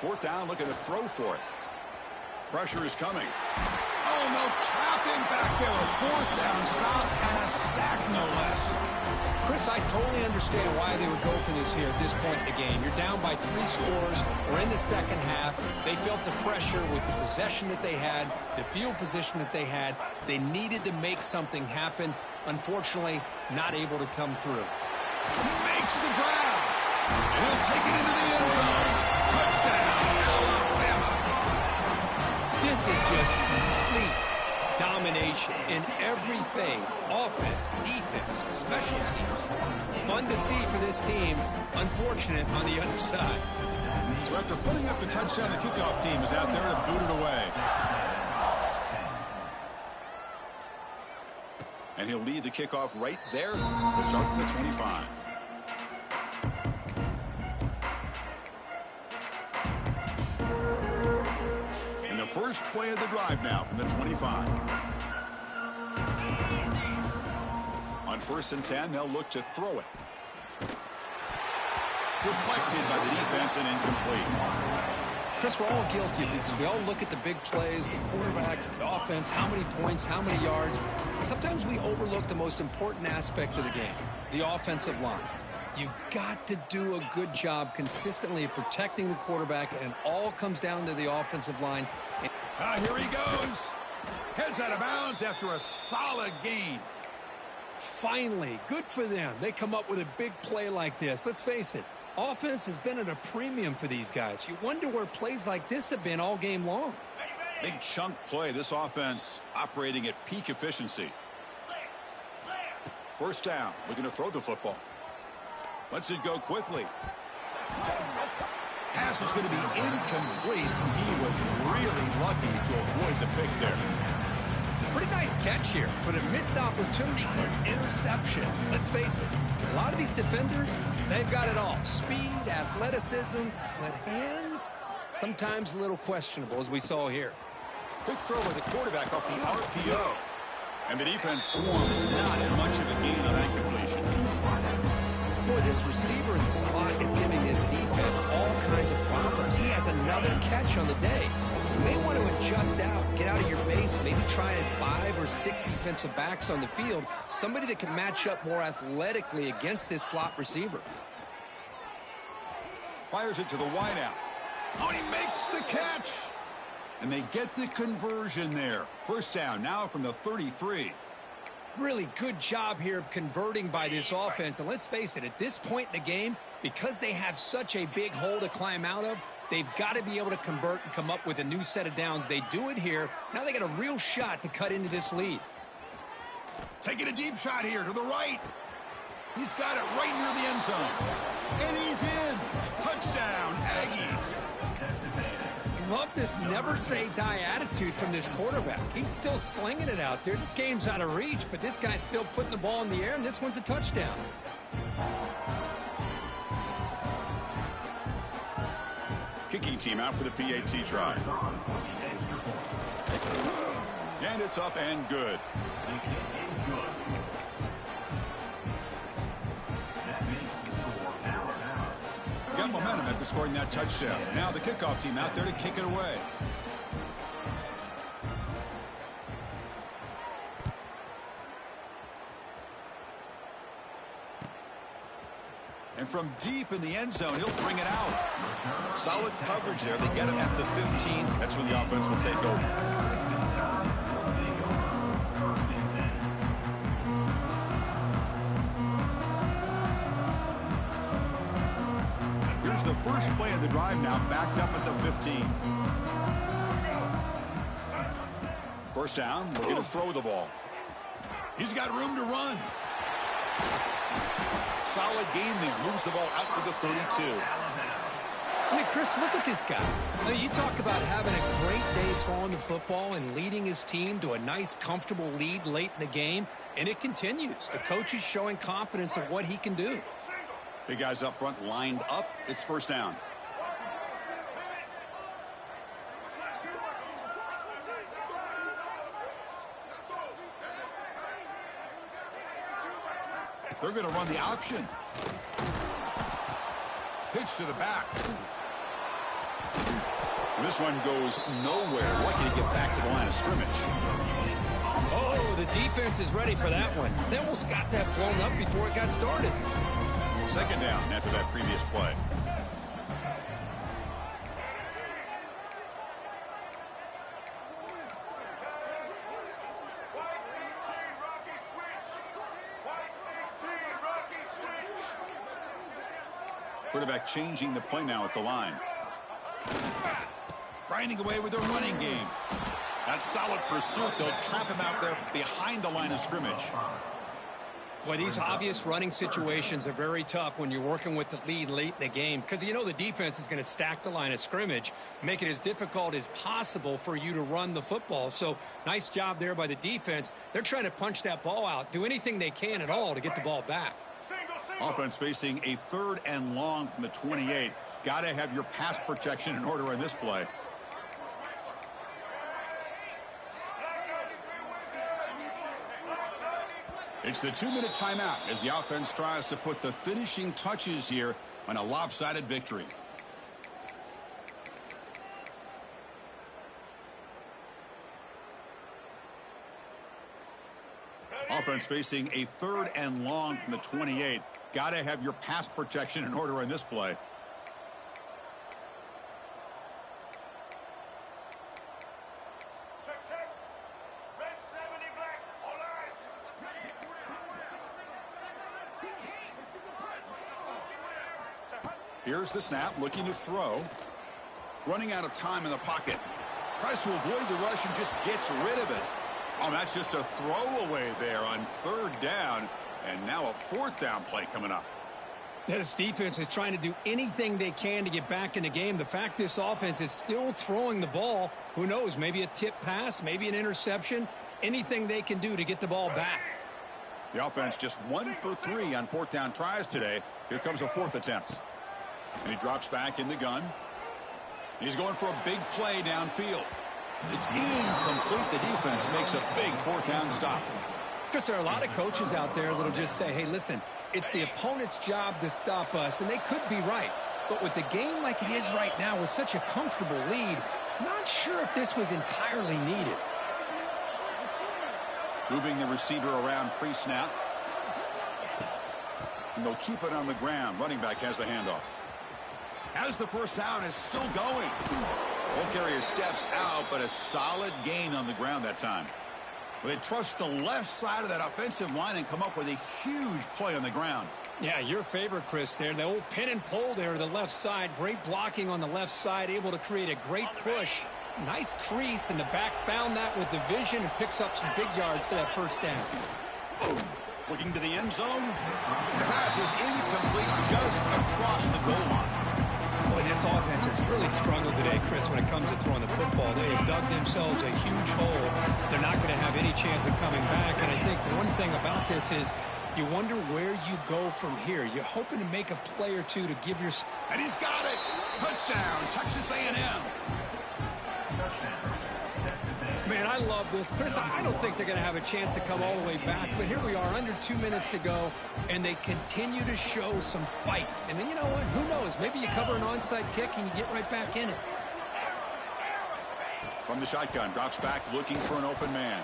Fourth down, looking to throw for it. Pressure is coming. Oh, no, trapping back there. A 4th down stop and a sack, no less. Chris, I totally understand why they would go for this here at this point in the game. You're down by 3 scores. We're in the second half. They felt the pressure with the possession that they had, the field position that they had. They needed to make something happen. Unfortunately, not able to come through. He makes the grab. And he'll take it into the end zone. Touchdown, Alabama. This is just complete domination in every phase. Offense, defense, special teams. Fun to see for this team. Unfortunate on the other side. So after putting up the touchdown, the kickoff team is out there to boot it away. And he'll lead the kickoff right there to start from the 25. And the first play of the drive now from the 25. On 1st and 10, they'll look to throw it. Deflected by the defense and incomplete. Chris, we're all guilty of it because we all look at the big plays, the quarterbacks, the offense, how many points, how many yards. And sometimes we overlook the most important aspect of the game, the offensive line. You've got to do a good job consistently of protecting the quarterback, and it all comes down to the offensive line. Here he goes. Heads out of bounds after a solid gain. Finally, good for them. They come up with a big play like this. Let's face it. Offense has been at a premium for these guys. You wonder where plays like this have been all game long. Big chunk play. This offense operating at peak efficiency. 1st down. Looking to throw the football. Lets it go quickly. Pass is going to be incomplete. He was really lucky to avoid the pick there. Pretty nice catch here, but a missed opportunity for an interception. Let's face it, a lot of these defenders, they've got it all. Speed, athleticism, but hands, sometimes a little questionable, as we saw here. Quick throw by the quarterback off the RPO. And the defense swarms not at much of a gain on that completion. Boy, this receiver in the slot is giving his defense all kinds of problems. He has another catch on the day. You may want to adjust out, get out of your base, maybe try 5 or 6 defensive backs on the field, somebody that can match up more athletically against this slot receiver. Fires it to the wideout. Oh, he makes the catch. And they get the conversion there. 1st down now from the 33. Really good job here of converting by this offense. And let's face it, at this point in the game, because they have such a big hole to climb out of, they've got to be able to convert and come up with a new set of downs. They do it here. Now they got a real shot to cut into this lead. Taking a deep shot here to the right. He's got it right near the end zone. And he's in. Touchdown, Aggies. Love this never-say-die attitude from this quarterback. He's still slinging it out there. This game's out of reach, but this guy's still putting the ball in the air, and this one's a touchdown. Kicking team out for the PAT try. And it's up and good. Got momentum after scoring that touchdown. Now the kickoff team out there to kick it away. And from deep in the end zone, he'll bring it out. Solid coverage there. They get him at the 15. That's where the offense will take over. The first play of the drive now backed up at the 15. 1st down, we're going to throw the ball. He's got room to run. Solid gain there. Moves the ball out to the 32. I mean, Chris, look at this guy. Now, you talk about having a great day throwing the football and leading his team to a nice, comfortable lead late in the game, and it continues. The coach is showing confidence of what he can do. Big guys up front lined up. It's 1st down. They're going to run the option. Pitch to the back. And this one goes nowhere. Lucky to get back to the line of scrimmage. Oh, the defense is ready for that one. They almost got that blown up before it got started. 2nd down after that previous play. Quarterback changing the play now at the line. Grinding away with their running game. That solid pursuit. They'll trap him out there behind the line of scrimmage. Boy, these obvious running situations are very tough when you're working with the lead late in the game because you know the defense is going to stack the line of scrimmage, make it as difficult as possible for you to run the football. So nice job there by the defense. They're trying to punch that ball out, do anything they can at all to get the ball back. Offense facing a 3rd and long from the 28. Got to have your pass protection in order in this play. It's the 2-minute timeout as the offense tries to put the finishing touches here on a lopsided victory. Offense facing a 3rd and long from the 28. Got to have your pass protection in order in this play. Here's the snap, looking to throw. Running out of time in the pocket. Tries to avoid the rush and just gets rid of it. Oh, that's just a throwaway there on 3rd down. And now a 4th down play coming up. This defense is trying to do anything they can to get back in the game. The fact this offense is still throwing the ball, who knows, maybe a tip pass, maybe an interception, anything they can do to get the ball back. The offense just 1 for 3 on 4th down tries today. Here comes a 4th attempt. And he drops back in the gun. He's going for a big play downfield. It's incomplete. The defense makes a big 4th down stop. Because there are a lot of coaches out there that'll just say, hey, listen, it's the opponent's job to stop us, and they could be right. But with the game like it is right now with such a comfortable lead, not sure if this was entirely needed. Moving the receiver around pre-snap. And they'll keep it on the ground. Running back has the handoff. As the 1st down is still going. Ball carrier steps out, but a solid gain on the ground that time. Well, they trust the left side of that offensive line and come up with a huge play on the ground. Yeah, your favorite, Chris, there. The old pin and pull there to the left side. Great blocking on the left side, able to create a great push. Nice crease, and the back found that with the vision and picks up some big yards for that 1st down. Boom. Looking to the end zone. The pass is incomplete just across the goal line. Boy, this offense has really struggled today, Chris, when it comes to throwing the football. They have dug themselves a huge hole. They're not going to have any chance of coming back. And I think one thing about this is you wonder where you go from here. You're hoping to make a play or two to give your... And he's got it. Touchdown, Texas A&M. Man, I love this. Chris, I don't think they're going to have a chance to come all the way back, but here we are, under 2 minutes to go, and they continue to show some fight. And then, you know what? Who knows? Maybe you cover an onside kick and you get right back in it. From the shotgun, drops back looking for an open man.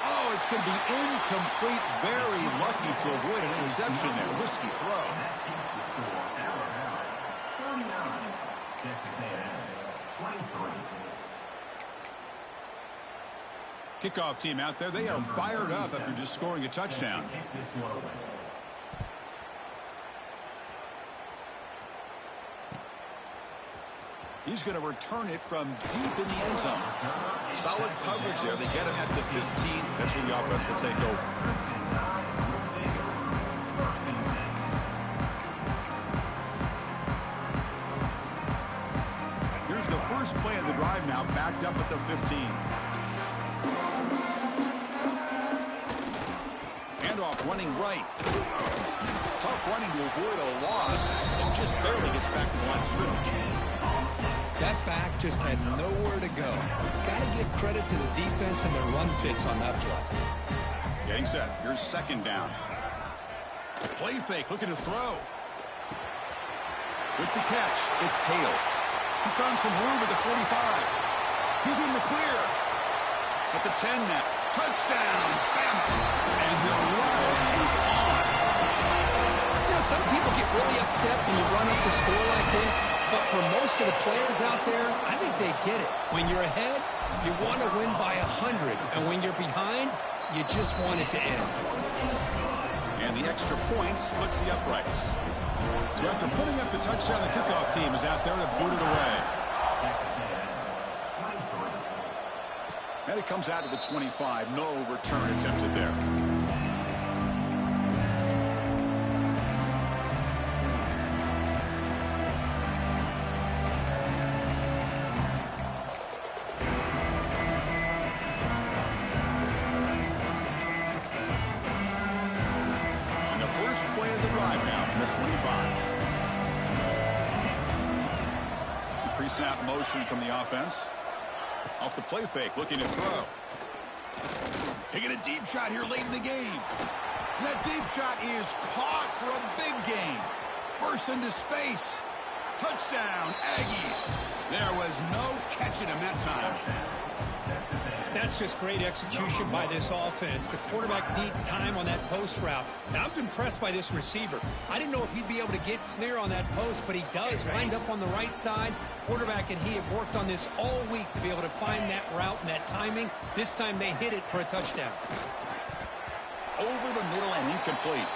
Oh, it's going to be incomplete. Very lucky to avoid an interception there. Risky throw. Kickoff team out there, they are fired up after just scoring a touchdown. He's going to return it from deep in the end zone. Solid coverage there. They get him at the 15. That's where the offense will take over. Here's the first play of the drive now, backed up at the 15. Handoff running right. Tough running to avoid a loss, and just barely gets back to the line of scrimmage. That back just had nowhere to go. Got to give credit to the defense and their run fits on that play. Getting set. Here's 2nd down. Play fake, looking to throw. With the catch, it's Hale. He's found some room at the 45. He's in the clear. At the 10 now. Touchdown, Bama. And the run is on. You know, some people get really upset when you run up the score like this, but for most of the players out there, I think they get it. When you're ahead, you want to win by 100, and when you're behind, you just want it to end. And the extra point splits the uprights. So after putting up the touchdown, the kickoff team is out there to boot it away. And it comes out of the 25. No return attempted there. first play of the drive now from the 25. Pre-snap motion from the offense. Off the play fake, looking to throw. Taking a deep shot here late in the game. And that deep shot is caught for a big gain. Bursts into space. Touchdown, Aggies. There was no catching him that time. That's just great execution by this offense. The quarterback needs time on that post route. Now, I'm impressed by this receiver. I didn't know if he'd be able to get clear on that post, but he does. Lined up on the right side. Quarterback and he have worked on this all week to be able to find that route and that timing. This time they hit it for a touchdown. Over the middle and incomplete.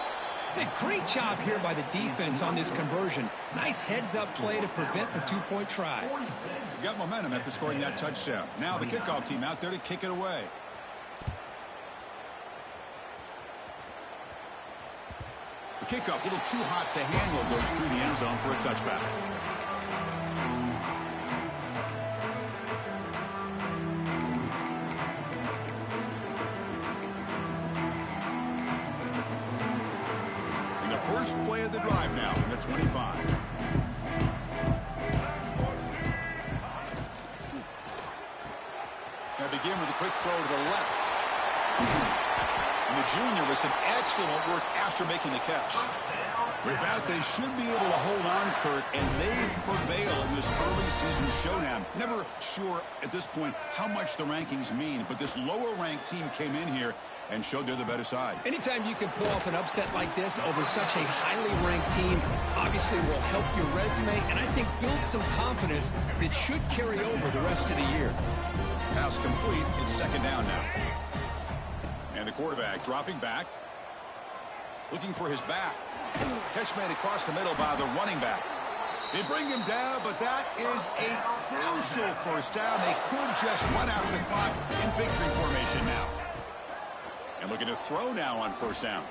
A great job here by the defense on this conversion. Nice heads-up play to prevent the two-point try. Got momentum after scoring that touchdown. Now the kickoff team out there to kick it away. The kickoff, a little too hot to handle, goes through the end zone for a touchback. First play of the drive now from the 25. Now begin with a quick throw to the left. And the junior with some excellent work after making the catch. With that, they should be able to hold on, Kurt, and they prevail in this early season showdown. Never sure at this point how much the rankings mean, but this lower-ranked team came in here and showed they're the better side. Anytime you can pull off an upset like this over such a highly ranked team, obviously will help your resume, and I think build some confidence that should carry over the rest of the year. Pass complete. It's second down now. And the quarterback dropping back. Looking for his back. Catch made across the middle by the running back. They bring him down, but that is a crucial first down. They could just run out of the clock in victory formation now. And looking to throw now on first down.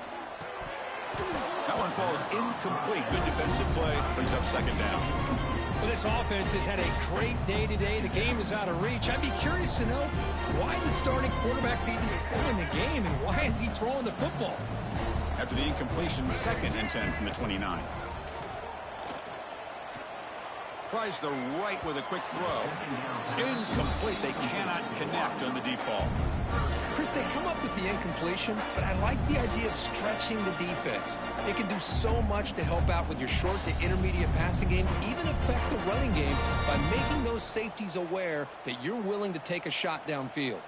That one falls incomplete. Good defensive play. Brings up second down. Well, this offense has had a great day today. The game is out of reach. I'd be curious to know why the starting quarterback's even still in the game and why is he throwing the football? After the incompletion, second and 10 from the 29. Tries the right with a quick throw. Incomplete. They cannot connect on the deep ball. Chris, they come up with the incompletion, but I like the idea of stretching the defense. It can do so much to help out with your short to intermediate passing game, even affect the running game by making those safeties aware that you're willing to take a shot downfield.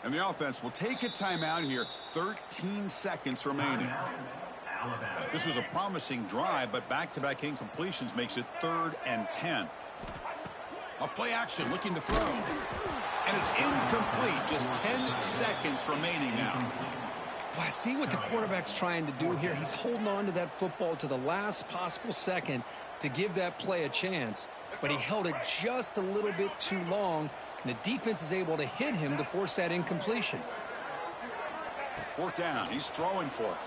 And the offense will take a timeout here. 13 seconds remaining. This was a promising drive, but back-to-back incompletions makes it 3rd and 10. A play action looking to throw. And it's incomplete. Just 10 seconds remaining now. Well, I see what the quarterback's trying to do here. He's holding on to that football to the last possible second to give that play a chance. But he held it just a little bit too long. And the defense is able to hit him to force that incompletion. 4th down. He's throwing for it.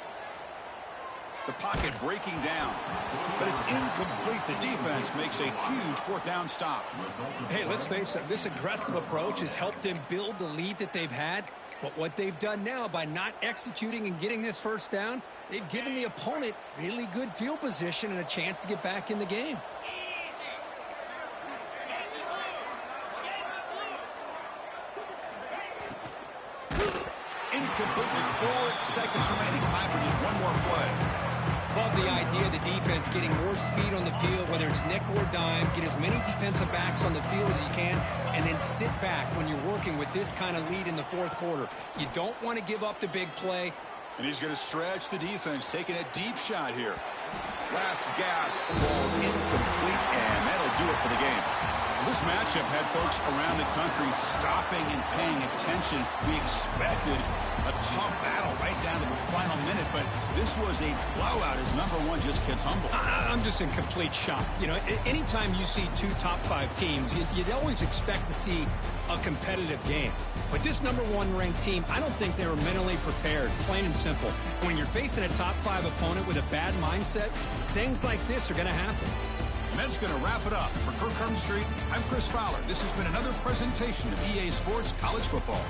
The pocket breaking down. But it's incomplete. The defense makes a huge 4th down stop. Hey, let's face it. This aggressive approach has helped them build the lead that they've had. But what they've done now by not executing and getting this first down, they've given the opponent really good field position and a chance to get back in the game. Incomplete with 4 seconds remaining. Time for just one more play. Love the idea of the defense getting more speed on the field, whether it's nickel or dime, get as many defensive backs on the field as you can, and then sit back when you're working with this kind of lead in the 4th quarter. You don't want to give up the big play. And he's going to stretch the defense, taking a deep shot here. Last gasp, ball's incomplete, and that'll do it for the game. This matchup had folks around the country stopping and paying attention. We expected a tough battle right down to the final minute, but this was a blowout as number one just gets humbled. I'm just in complete shock. You know, anytime you see 2 top 5 teams, you'd always expect to see a competitive game. But this #1 ranked team, I don't think they were mentally prepared, plain and simple. When you're facing a top 5 opponent with a bad mindset, things like this are going to happen. And that's going to wrap it up. For Kirk Street, I'm Chris Fowler. This has been another presentation of EA Sports College Football.